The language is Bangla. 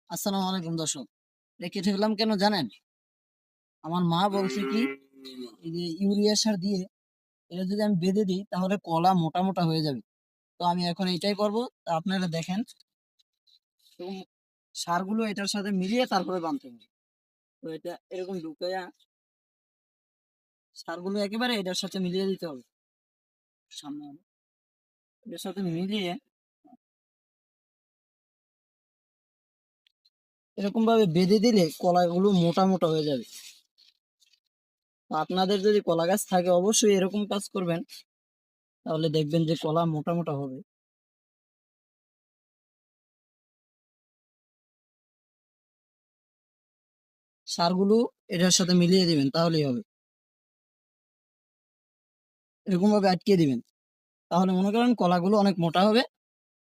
আসসালামু আলাইকুম দর্শক। রেখে ফেললাম কেন জানেন? আমার মা বলছে কি এই যে ইউরিয়া সার দিয়ে এটা যদি আমি বেঁধে দিই তাহলে কলা মোটা মোটা হয়ে যাবে। তো আমি এখন এটাই করব। তা আপনারা দেখেন, এবং সারগুলো এটার সাথে মিলিয়ে তারপরে বানতে হবে। তো এটা এরকম ঢুকাইয়া সারগুলো একেবারে এটার সাথে মিলিয়ে দিতে হবে। সামনে আনো। এটার সাথে মিলিয়ে এরকম ভাবে বেঁধে দিলে কলাগুলো মোটা মোটা হয়ে যাবে। তো আপনাদের যদি কলা গাছ থাকে অবশ্যই এরকম কাজ করবেন, তাহলে দেখবেন যে কলা মোটা মোটা হবে। সারগুলো এটার সাথে মিলিয়ে দিবেন তাহলেই হবে। এরকম ভাবে আটকে দিবেন, তাহলে মনে করেন কলাগুলো অনেক মোটা হবে।